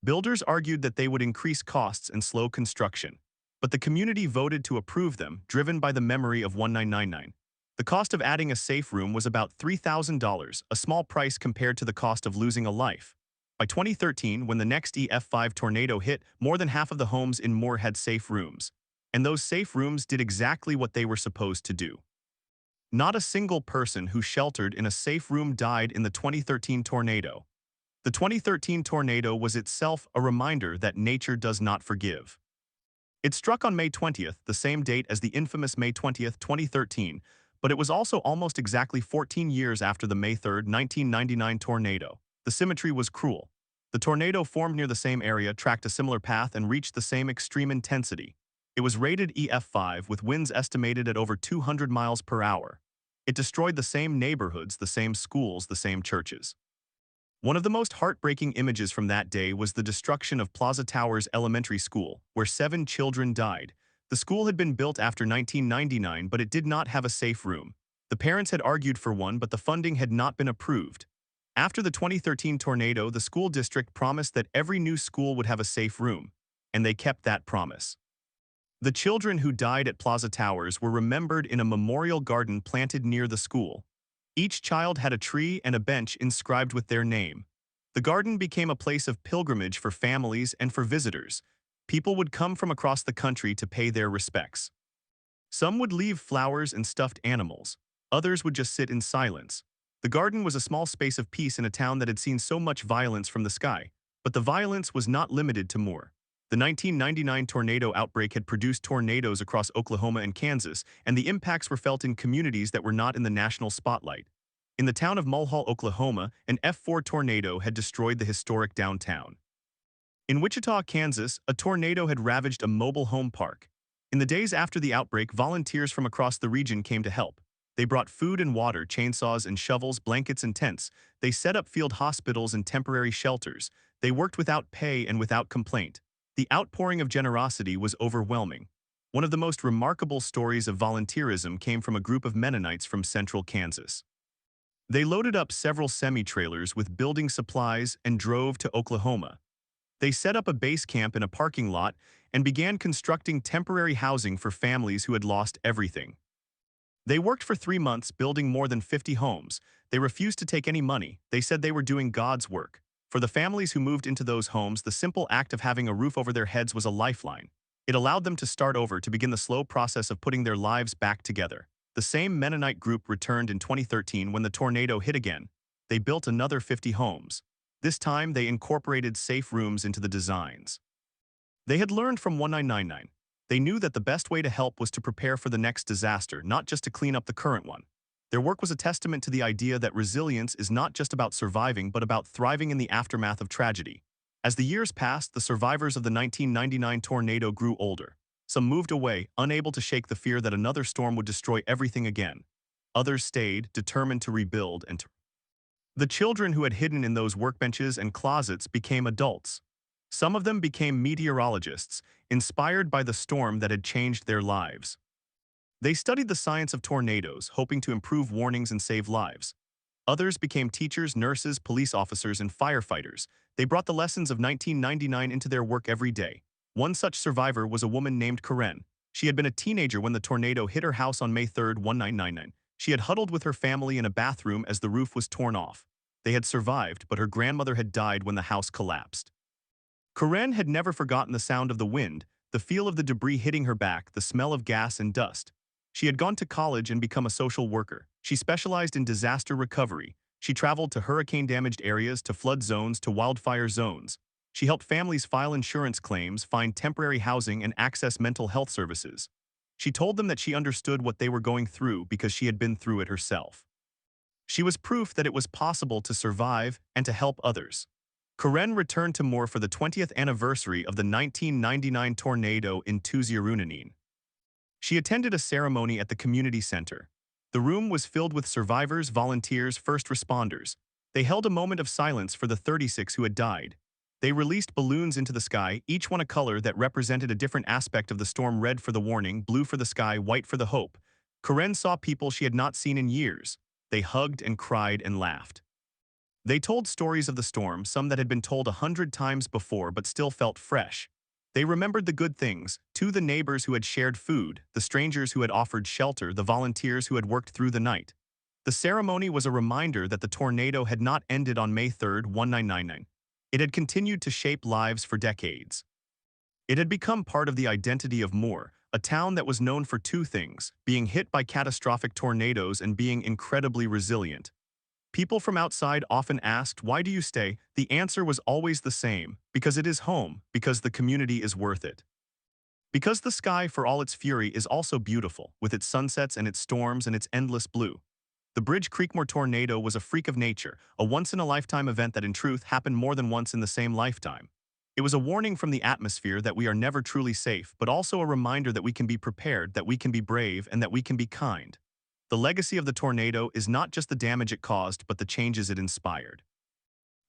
Builders argued that they would increase costs and slow construction. But the community voted to approve them, driven by the memory of 1999. The cost of adding a safe room was about $3,000, a small price compared to the cost of losing a life. By 2013, when the next EF5 tornado hit, more than half of the homes in Moore had safe rooms. And those safe rooms did exactly what they were supposed to do. Not a single person who sheltered in a safe room died in the 2013 tornado. The 2013 tornado was itself a reminder that nature does not forgive. It struck on May 20th, the same date as the infamous May 20th, 2013, but it was also almost exactly 14 years after the May 3rd, 1999 tornado. The symmetry was cruel. The tornado formed near the same area, tracked a similar path, and reached the same extreme intensity. It was rated EF5 with winds estimated at over 200 miles per hour. It destroyed the same neighborhoods, the same schools, the same churches. One of the most heartbreaking images from that day was the destruction of Plaza Towers Elementary School, where 7 children died. The school had been built after 1999, but it did not have a safe room. The parents had argued for one, but the funding had not been approved. After the 2013 tornado, the school district promised that every new school would have a safe room, and they kept that promise. The children who died at Plaza Towers were remembered in a memorial garden planted near the school. Each child had a tree and a bench inscribed with their name. The garden became a place of pilgrimage for families and for visitors. People would come from across the country to pay their respects. Some would leave flowers and stuffed animals. Others would just sit in silence. The garden was a small space of peace in a town that had seen so much violence from the sky. But the violence was not limited to Moore. The 1999 tornado outbreak had produced tornadoes across Oklahoma and Kansas, and the impacts were felt in communities that were not in the national spotlight. In the town of Mulhall, Oklahoma, an F4 tornado had destroyed the historic downtown. In Wichita, Kansas, a tornado had ravaged a mobile home park. In the days after the outbreak, volunteers from across the region came to help. They brought food and water, chainsaws and shovels, blankets and tents. They set up field hospitals and temporary shelters. They worked without pay and without complaint. The outpouring of generosity was overwhelming. One of the most remarkable stories of volunteerism came from a group of Mennonites from central Kansas. They loaded up several semi-trailers with building supplies and drove to Oklahoma. They set up a base camp in a parking lot and began constructing temporary housing for families who had lost everything. They worked for 3 months, building more than 50 homes. They refused to take any money. They said they were doing God's work. For the families who moved into those homes, the simple act of having a roof over their heads was a lifeline. It allowed them to start over, to begin the slow process of putting their lives back together. The same Mennonite group returned in 2013 when the tornado hit again. They built another 50 homes. This time, they incorporated safe rooms into the designs. They had learned from 1999. They knew that the best way to help was to prepare for the next disaster, not just to clean up the current one. Their work was a testament to the idea that resilience is not just about surviving, but about thriving in the aftermath of tragedy. As the years passed, the survivors of the 1999 tornado grew older. Some moved away, unable to shake the fear that another storm would destroy everything again. Others stayed, determined to rebuild and to The children who had hidden in those workbenches and closets became adults. Some of them became meteorologists, inspired by the storm that had changed their lives. They studied the science of tornadoes, hoping to improve warnings and save lives. Others became teachers, nurses, police officers, and firefighters. They brought the lessons of 1999 into their work every day. One such survivor was a woman named Karen. She had been a teenager when the tornado hit her house on May 3, 1999. She had huddled with her family in a bathroom as the roof was torn off. They had survived, but her grandmother had died when the house collapsed. Karen had never forgotten the sound of the wind, the feel of the debris hitting her back, the smell of gas and dust. She had gone to college and become a social worker. She specialized in disaster recovery. She traveled to hurricane-damaged areas, to flood zones, to wildfire zones. She helped families file insurance claims, find temporary housing, and access mental health services. She told them that she understood what they were going through because she had been through it herself. She was proof that it was possible to survive and to help others. Karen returned to Moore for the 20th anniversary of the 1999 tornado in Tuziarunanin. She attended a ceremony at the community center. The room was filled with survivors, volunteers, first responders. They held a moment of silence for the 36 who had died. They released balloons into the sky, each one a color that represented a different aspect of the storm: red for the warning, blue for the sky, white for the hope. Karen saw people she had not seen in years. They hugged and cried and laughed. They told stories of the storm, some that had been told 100 times before but still felt fresh. They remembered the good things, too: the neighbors who had shared food, the strangers who had offered shelter, the volunteers who had worked through the night. The ceremony was a reminder that the tornado had not ended on May 3, 1999. It had continued to shape lives for decades. It had become part of the identity of Moore, a town that was known for two things: being hit by catastrophic tornadoes and being incredibly resilient. People from outside often asked, "Why do you stay?" The answer was always the same: because it is home, because the community is worth it. Because the sky, for all its fury, is also beautiful, with its sunsets and its storms and its endless blue. The Bridge Creekmore tornado was a freak of nature, a once-in-a-lifetime event that in truth happened more than once in the same lifetime. It was a warning from the atmosphere that we are never truly safe, but also a reminder that we can be prepared, that we can be brave, and that we can be kind. The legacy of the tornado is not just the damage it caused, but the changes it inspired.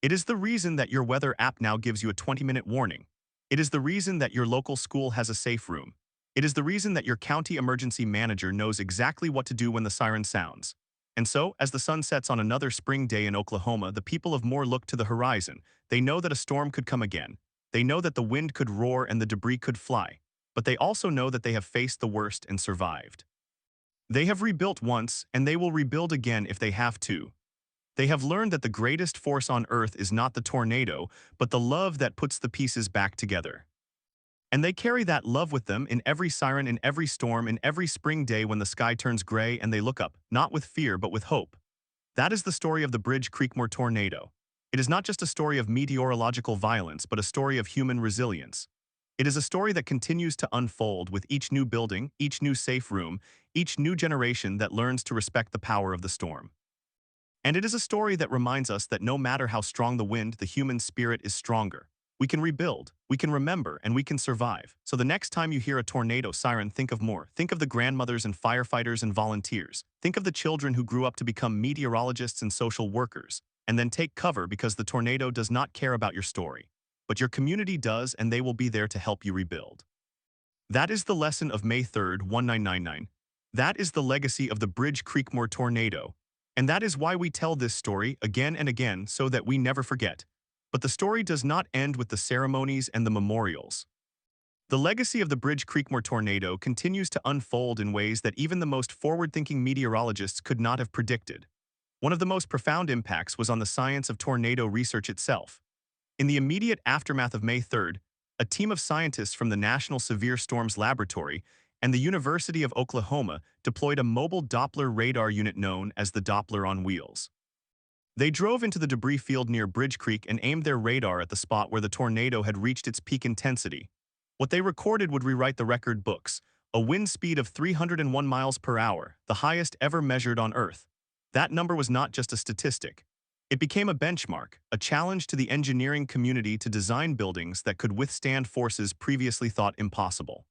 It is the reason that your weather app now gives you a 20-minute warning. It is the reason that your local school has a safe room. It is the reason that your county emergency manager knows exactly what to do when the siren sounds. And so, as the sun sets on another spring day in Oklahoma, the people of Moore look to the horizon. They know that a storm could come again. They know that the wind could roar and the debris could fly. But they also know that they have faced the worst and survived. They have rebuilt once, and they will rebuild again if they have to. They have learned that the greatest force on earth is not the tornado, but the love that puts the pieces back together. And they carry that love with them in every siren, in every storm, in every spring day when the sky turns gray and they look up, not with fear but with hope. That is the story of the Bridge Creekmore tornado. It is not just a story of meteorological violence, but a story of human resilience. It is a story that continues to unfold with each new building, each new safe room, each new generation that learns to respect the power of the storm. And it is a story that reminds us that no matter how strong the wind, the human spirit is stronger. We can rebuild, we can remember, and we can survive. So the next time you hear a tornado siren, think of Moore. Think of the grandmothers and firefighters and volunteers. Think of the children who grew up to become meteorologists and social workers. And then take cover, because the tornado does not care about your story. But your community does, and they will be there to help you rebuild. That is the lesson of May 3, 1999. That is the legacy of the Bridge Creekmore tornado. And that is why we tell this story again and again, so that we never forget. But the story does not end with the ceremonies and the memorials. The legacy of the Bridge Creekmore tornado continues to unfold in ways that even the most forward-thinking meteorologists could not have predicted. One of the most profound impacts was on the science of tornado research itself. In the immediate aftermath of May 3rd, a team of scientists from the National Severe Storms Laboratory and the University of Oklahoma deployed a mobile Doppler radar unit known as the Doppler on wheels. They drove into the debris field near Bridge Creek and aimed their radar at the spot where the tornado had reached its peak intensity. What they recorded would rewrite the record books: a wind speed of 301 miles per hour, the highest ever measured on Earth. That number was not just a statistic. It became a benchmark, a challenge to the engineering community to design buildings that could withstand forces previously thought impossible.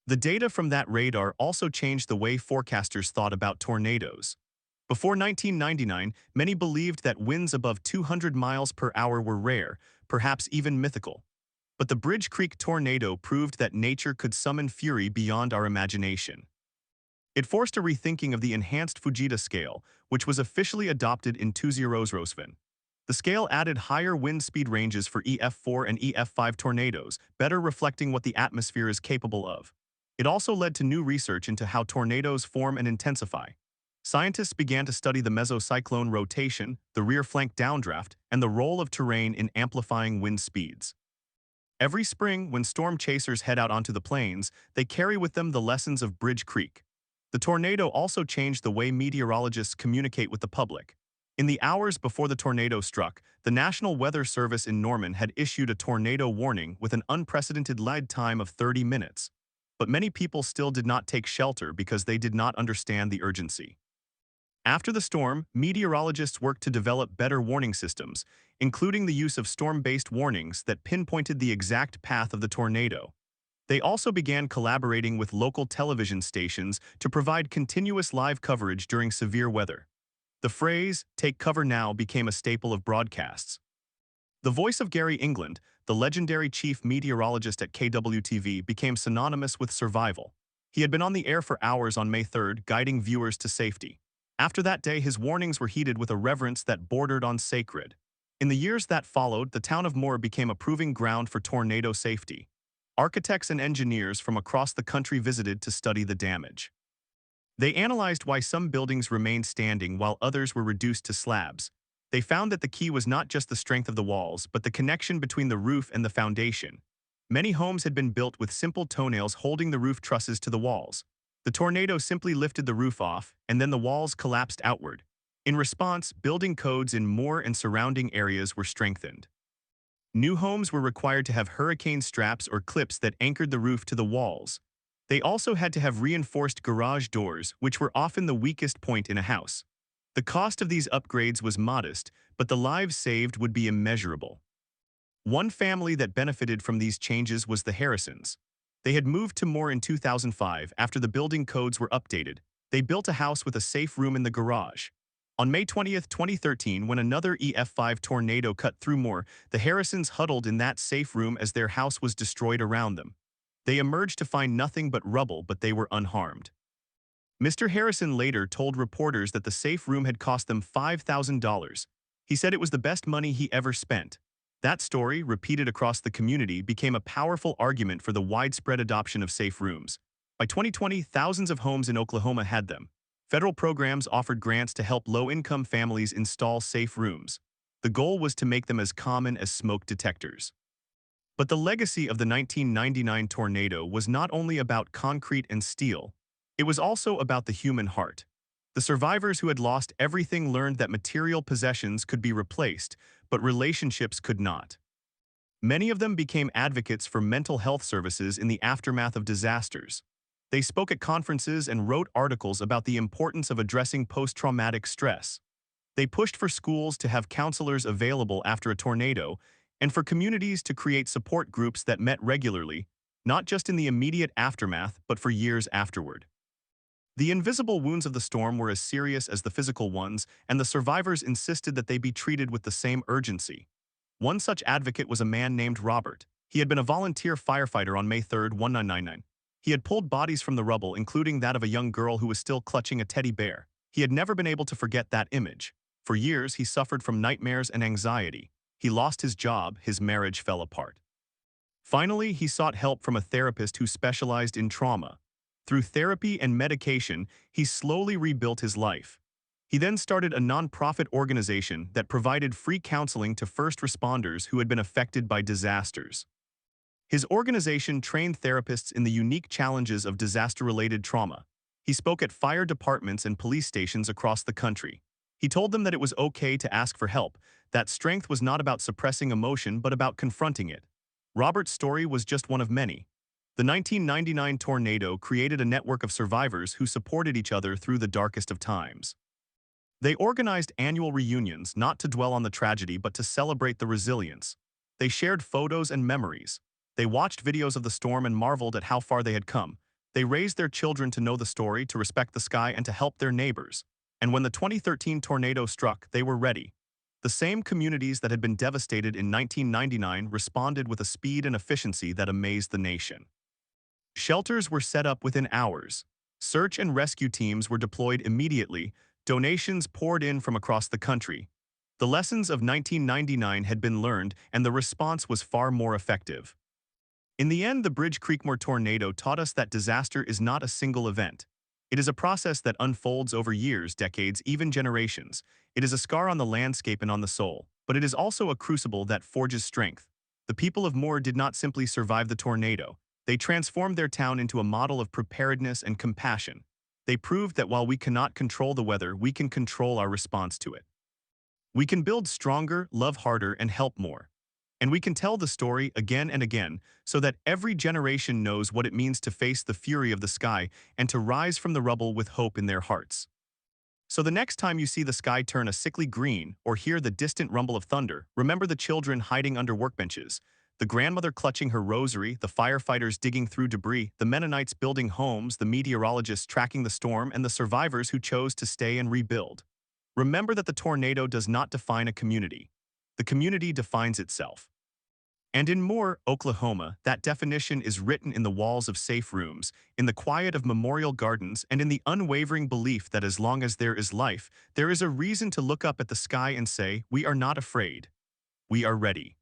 The data from that radar also changed the way forecasters thought about tornadoes. Before 1999, many believed that winds above 200 miles per hour were rare, perhaps even mythical. But the Bridge Creek tornado proved that nature could summon fury beyond our imagination. It forced a rethinking of the enhanced Fujita scale, which was officially adopted in 2007. The scale added higher wind speed ranges for EF4 and EF5 tornadoes, better reflecting what the atmosphere is capable of. It also led to new research into how tornadoes form and intensify. Scientists began to study the mesocyclone rotation, the rear flank downdraft, and the role of terrain in amplifying wind speeds. Every spring, when storm chasers head out onto the plains, they carry with them the lessons of Bridge Creek. The tornado also changed the way meteorologists communicate with the public. In the hours before the tornado struck, the National Weather Service in Norman had issued a tornado warning with an unprecedented lead time of 30 minutes. But many people still did not take shelter because they did not understand the urgency. After the storm, meteorologists worked to develop better warning systems, including the use of storm-based warnings that pinpointed the exact path of the tornado. They also began collaborating with local television stations to provide continuous live coverage during severe weather. The phrase, "take cover now," became a staple of broadcasts. The voice of Gary England, the legendary chief meteorologist at KWTV, became synonymous with survival. He had been on the air for hours on May 3rd, guiding viewers to safety. After that day, his warnings were heeded with a reverence that bordered on sacred. In the years that followed, the town of Moore became a proving ground for tornado safety. Architects and engineers from across the country visited to study the damage. They analyzed why some buildings remained standing while others were reduced to slabs. They found that the key was not just the strength of the walls, but the connection between the roof and the foundation. Many homes had been built with simple toenails holding the roof trusses to the walls. The tornado simply lifted the roof off, and then the walls collapsed outward. In response, building codes in Moore and surrounding areas were strengthened. New homes were required to have hurricane straps or clips that anchored the roof to the walls. They also had to have reinforced garage doors, which were often the weakest point in a house. The cost of these upgrades was modest, but the lives saved would be immeasurable. One family that benefited from these changes was the Harrisons. They had moved to Moore in 2005 after the building codes were updated. They built a house with a safe room in the garage. On May 20, 2013, when another EF5 tornado cut through Moore, the Harrisons huddled in that safe room as their house was destroyed around them. They emerged to find nothing but rubble, but they were unharmed. Mr. Harrison later told reporters that the safe room had cost them $5,000. He said it was the best money he ever spent. That story, repeated across the community, became a powerful argument for the widespread adoption of safe rooms. By 2020, thousands of homes in Oklahoma had them. Federal programs offered grants to help low-income families install safe rooms. The goal was to make them as common as smoke detectors. But the legacy of the 1999 tornado was not only about concrete and steel. It was also about the human heart. The survivors who had lost everything learned that material possessions could be replaced, but relationships could not. Many of them became advocates for mental health services in the aftermath of disasters. They spoke at conferences and wrote articles about the importance of addressing post-traumatic stress. They pushed for schools to have counselors available after a tornado, and for communities to create support groups that met regularly, not just in the immediate aftermath, but for years afterward. The invisible wounds of the storm were as serious as the physical ones, and the survivors insisted that they be treated with the same urgency. One such advocate was a man named Robert. He had been a volunteer firefighter on May 3, 1999. He had pulled bodies from the rubble, including that of a young girl who was still clutching a teddy bear. He had never been able to forget that image. For years, he suffered from nightmares and anxiety. He lost his job, his marriage fell apart. Finally, he sought help from a therapist who specialized in trauma. Through therapy and medication, he slowly rebuilt his life. He then started a nonprofit organization that provided free counseling to first responders who had been affected by disasters. His organization trained therapists in the unique challenges of disaster-related trauma. He spoke at fire departments and police stations across the country. He told them that it was okay to ask for help, that strength was not about suppressing emotion but about confronting it. Robert's story was just one of many. The 1999 tornado created a network of survivors who supported each other through the darkest of times. They organized annual reunions not to dwell on the tragedy but to celebrate the resilience. They shared photos and memories. They watched videos of the storm and marveled at how far they had come. They raised their children to know the story, to respect the sky, and to help their neighbors. And when the 2013 tornado struck, they were ready. The same communities that had been devastated in 1999 responded with a speed and efficiency that amazed the nation. Shelters were set up within hours. Search and rescue teams were deployed immediately. Donations poured in from across the country. The lessons of 1999 had been learned, and the response was far more effective. In the end, the Bridge Creekmore tornado taught us that disaster is not a single event. It is a process that unfolds over years, decades, even generations. It is a scar on the landscape and on the soul, but it is also a crucible that forges strength. The people of Moore did not simply survive the tornado. They transformed their town into a model of preparedness and compassion. They proved that while we cannot control the weather, we can control our response to it. We can build stronger, love harder, and help more. And we can tell the story again and again so that every generation knows what it means to face the fury of the sky and to rise from the rubble with hope in their hearts. So the next time you see the sky turn a sickly green or hear the distant rumble of thunder, remember the children hiding under workbenches, the grandmother clutching her rosary, the firefighters digging through debris, the Mennonites building homes, the meteorologists tracking the storm, and the survivors who chose to stay and rebuild. Remember that the tornado does not define a community. The community defines itself. And in Moore, Oklahoma, that definition is written in the walls of safe rooms, in the quiet of memorial gardens, and in the unwavering belief that as long as there is life, there is a reason to look up at the sky and say, "We are not afraid. We are ready."